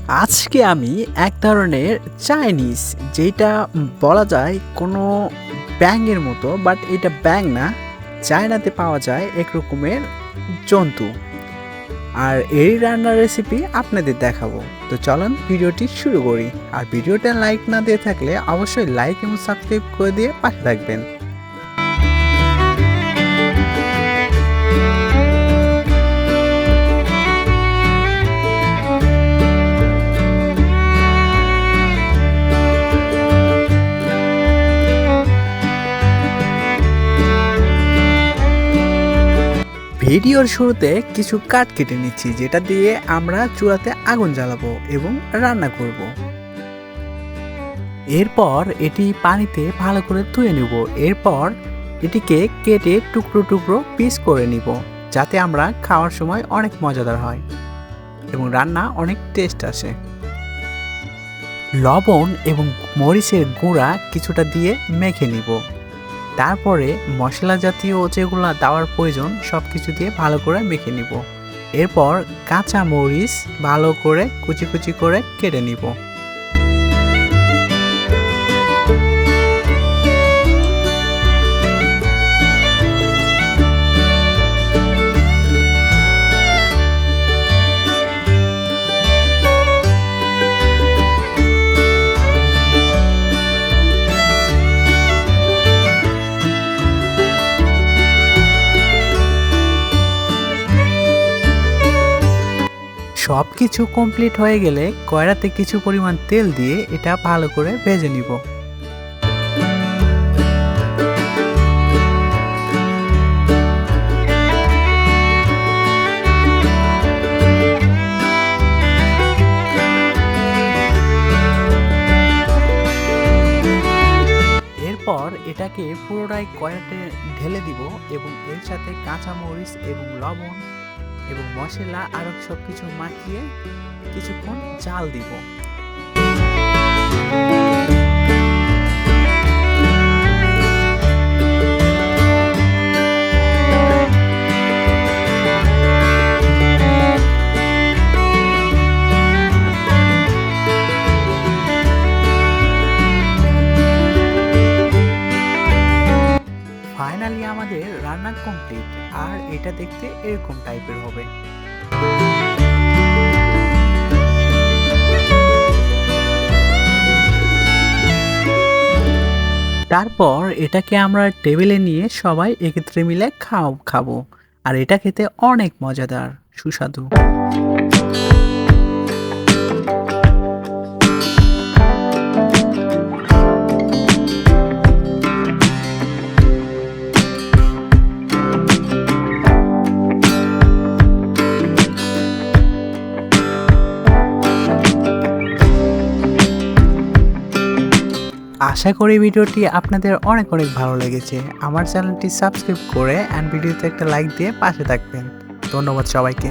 আজকে আমি এক ধরনের চাইনিজ যেটা বলা যায় কোনো ব্যাঙের মতো, বাট এটা ব্যাঙ না। চায়নাতে পাওয়া যায় এক রকমের জন্তু। আর এই রান্নার রেসিপি আপনাদের দেখাবো। তো চলুন ভিডিওটি শুরু করি। আর ভিডিওটা লাইক না দিয়ে থাকলে অবশ্যই লাইক এবং সাবস্ক্রাইব করে দিয়ে পাশে থাকবেন। ভিডিওর শুরুতে কিছু কাঠ কেটে নিচ্ছি, যেটা দিয়ে আমরা চুলাতে আগুন জ্বালাবো এবং রান্না করব। এরপর এটি পানিতে ভালো করে ধুয়ে নেব। এরপর এটিকে কেটে টুকরো টুকরো পিস করে নিব, যাতে আমরা খাওয়ার সময় অনেক মজাদার হয় এবং রান্না অনেক টেস্ট আসে। লবণ এবং মরিচের গুঁড়া কিছুটা দিয়ে মেখে নিব। তারপরে মশলা জাতীয় যেগুলো দেওয়ার প্রয়োজন সব কিছু দিয়ে ভালো করে মেখে নিব। এরপর কাঁচা মরিচ ভালো করে কুচি কুচি করে কেটে নিব। সব কিছু কমপ্লিট হয়ে গেলে কড়াইতে কিছু পরিমাণ তেল দিয়ে এটা ভালো করে ভেজে নিব। এরপর এটাকে পুরোটাই কড়াইতে ঢেলে দিব এবং এর সাথে কাঁচা মরিচ এবং লবণ এবং মশলা আরো সবকিছু মাখিয়ে কিছুক্ষণ জাল দিব। ফাইনালি আমাদের রান্না কমপ্লিট। আর এটা দেখতে এরকম টাইপের হবে। তারপর এটাকে আমরা টেবিলে নিয়ে সবাই একত্রে মিলে খাবো। আর এটা খেতে অনেক মজাদার, সুস্বাদু। আশা করি ভিডিওটি আপনাদের অনেক ভালো লেগেছে। আমার চ্যানেলটি সাবস্ক্রাইব করে ভিডিওতে একটা লাইক দিয়ে পাশে থাকবেন। ধন্যবাদ সবাইকে।